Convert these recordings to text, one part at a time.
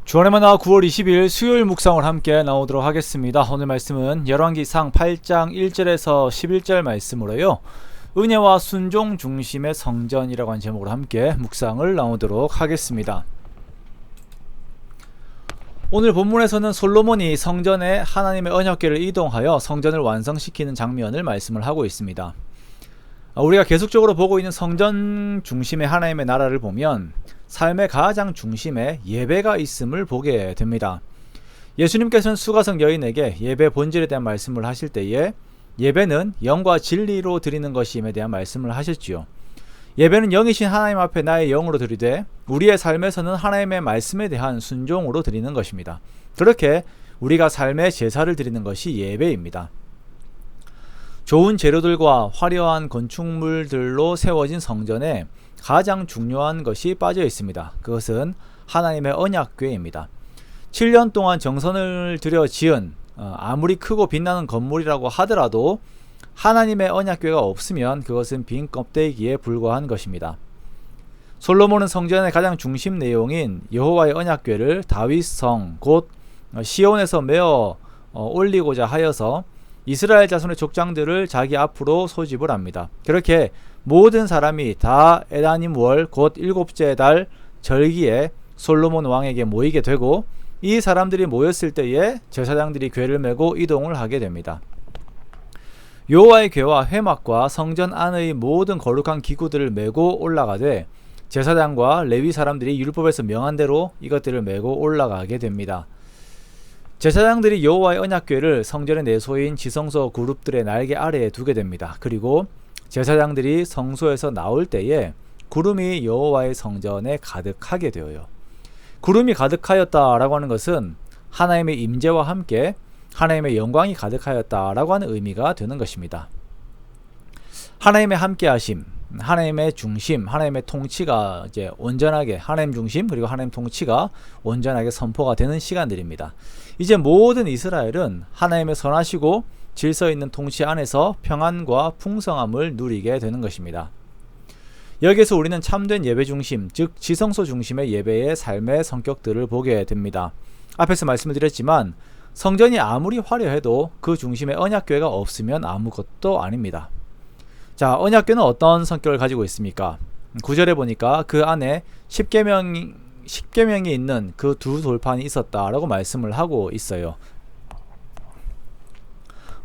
주안의 만나 9월 20일 수요일 묵상을 함께 나오도록 하겠습니다. 오늘 말씀은 열왕기상 8장 1절에서 11절 말씀으로요, 은혜와 순종 중심의 성전이라고 하는 제목으로 함께 묵상을 나오도록 하겠습니다. 오늘 본문에서는 솔로몬이 성전에 하나님의 언약궤를 이동하여 성전을 완성시키는 장면을 말씀을 하고 있습니다. 우리가 계속적으로 보고 있는 성전 중심의 하나님의 나라를 보면 삶의 가장 중심에 예배가 있음을 보게 됩니다. 예수님께서는 수가성 여인에게 예배 본질에 대한 말씀을 하실 때에 예배는 영과 진리로 드리는 것임에 대한 말씀을 하셨지요. 예배는 영이신 하나님 앞에 나의 영으로 드리되 우리의 삶에서는 하나님의 말씀에 대한 순종으로 드리는 것입니다. 그렇게 우리가 삶의 제사를 드리는 것이 예배입니다. 좋은 재료들과 화려한 건축물들로 세워진 성전에 가장 중요한 것이 빠져 있습니다. 그것은 하나님의 언약궤입니다. 7년 동안 정성을 들여 지은 아무리 크고 빛나는 건물이라고 하더라도 하나님의 언약궤가 없으면 그것은 빈 껍데기에 불과한 것입니다. 솔로몬은 성전의 가장 중심 내용인 여호와의 언약궤를 다윗성 곧 시온에서 메어 올리고자 하여서 이스라엘 자손의 족장들을 자기 앞으로 소집을 합니다. 그렇게 모든 사람이 다 에다님 월 곧 일곱째 달 절기에 솔로몬 왕에게 모이게 되고, 이 사람들이 모였을 때에 제사장들이 궤를 메고 이동을 하게 됩니다. 여호와의 궤와 회막과 성전 안의 모든 거룩한 기구들을 메고 올라가되 제사장과 레위 사람들이 율법에서 명한 대로 이것들을 메고 올라가게 됩니다. 제사장들이 여호와의 언약궤를 성전의 내소인 지성소 그룹들의 날개 아래에 두게 됩니다. 그리고 제사장들이 성소에서 나올 때에 구름이 여호와의 성전에 가득하게 되어요. 구름이 가득하였다라고 하는 것은 하나님의 임재와 함께 하나님의 영광이 가득하였다라고 하는 의미가 되는 것입니다. 하나님의 함께하심, 하나님의 중심, 하나님의 통치가 이제 온전하게 하나님 중심 그리고 하나님 통치가 온전하게 선포가 되는 시간들입니다. 이제 모든 이스라엘은 하나님의 선하시고 질서 있는 통치 안에서 평안과 풍성함을 누리게 되는 것입니다. 여기에서 우리는 참된 예배 중심, 즉 지성소 중심의 예배의 삶의 성격들을 보게 됩니다. 앞에서 말씀을 드렸지만 성전이 아무리 화려해도 그 중심에 언약궤가 없으면 아무것도 아닙니다. 자, 언약궤는 어떤 성격을 가지고 있습니까? 9절에 보니까 그 안에 십계명이 있는 그 두 돌판이 있었다라고 말씀을 하고 있어요.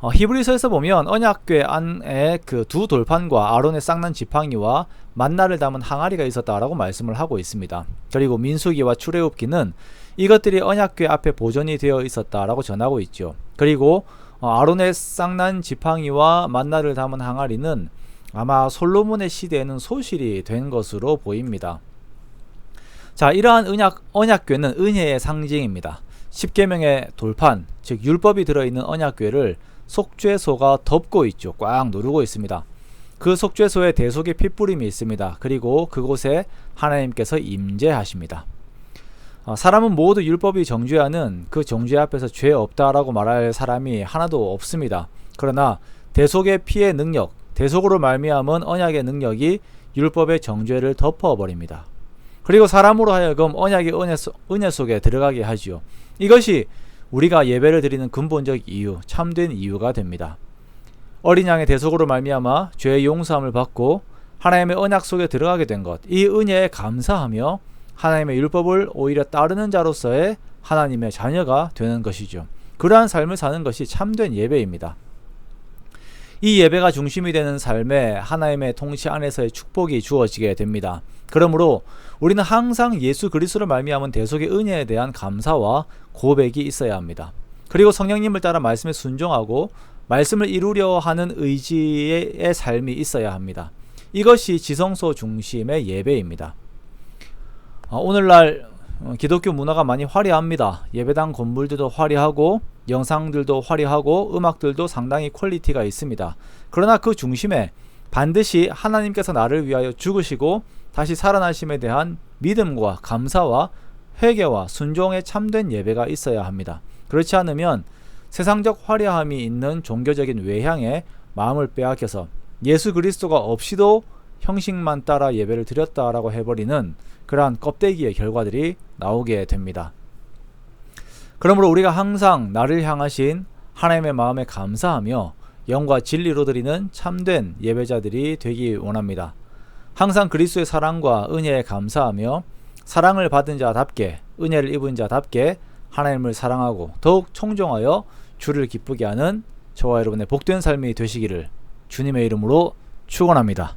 히브리서에서 보면 언약궤 안에 그 두 돌판과 아론의 쌍난 지팡이와 만나를 담은 항아리가 있었다라고 말씀을 하고 있습니다. 그리고 민수기와 출애굽기는 이것들이 언약궤 앞에 보존이 되어 있었다라고 전하고 있죠. 그리고 아론의 쌍난 지팡이와 만나를 담은 항아리는 아마 솔로몬의 시대에는 소실이 된 것으로 보입니다. 자, 이러한 언약궤는 은혜의 상징입니다. 십계명의 돌판, 즉 율법이 들어있는 언약궤를 속죄소가 덮고 있죠. 꽉 누르고 있습니다. 그 속죄소에 대속의 핏부림이 있습니다. 그리고 그곳에 하나님께서 임재하십니다. 사람은 모두 율법이 정죄하는 그 정죄 앞에서 죄 없다라고 말할 사람이 하나도 없습니다. 그러나 대속의 피의 능력, 대속으로 말미암은 언약의 능력이 율법의 정죄를 덮어버립니다. 그리고 사람으로 하여금 언약의 은혜 속에 들어가게 하지요. 이것이 우리가 예배를 드리는 근본적 이유, 참된 이유가 됩니다. 어린 양의 대속으로 말미암아 죄의 용서함을 받고 하나님의 언약 속에 들어가게 된 것, 이 은혜에 감사하며 하나님의 율법을 오히려 따르는 자로서의 하나님의 자녀가 되는 것이죠. 그러한 삶을 사는 것이 참된 예배입니다. 이 예배가 중심이 되는 삶에 하나님의 통치 안에서의 축복이 주어지게 됩니다. 그러므로 우리는 항상 예수 그리스도를 말미암은 대속의 은혜에 대한 감사와 고백이 있어야 합니다. 그리고 성령님을 따라 말씀에 순종하고 말씀을 이루려 하는 의지의 삶이 있어야 합니다. 이것이 지성소 중심의 예배입니다. 오늘날 기독교 문화가 많이 화려합니다. 예배당 건물들도 화려하고 영상들도 화려하고 음악들도 상당히 퀄리티가 있습니다. 그러나 그 중심에 반드시 하나님께서 나를 위하여 죽으시고 다시 살아나심에 대한 믿음과 감사와 회개와 순종의 참된 예배가 있어야 합니다. 그렇지 않으면 세상적 화려함이 있는 종교적인 외향에 마음을 빼앗겨서 예수 그리스도가 없이도 형식만 따라 예배를 드렸다라고 해버리는 그러한 껍데기의 결과들이 나오게 됩니다. 그러므로 우리가 항상 나를 향하신 하나님의 마음에 감사하며 영과 진리로 드리는 참된 예배자들이 되기 원합니다. 항상 그리스도의 사랑과 은혜에 감사하며 사랑을 받은 자답게, 은혜를 입은 자답게 하나님을 사랑하고 더욱 청종하여 주를 기쁘게 하는 저와 여러분의 복된 삶이 되시기를 주님의 이름으로 축원합니다.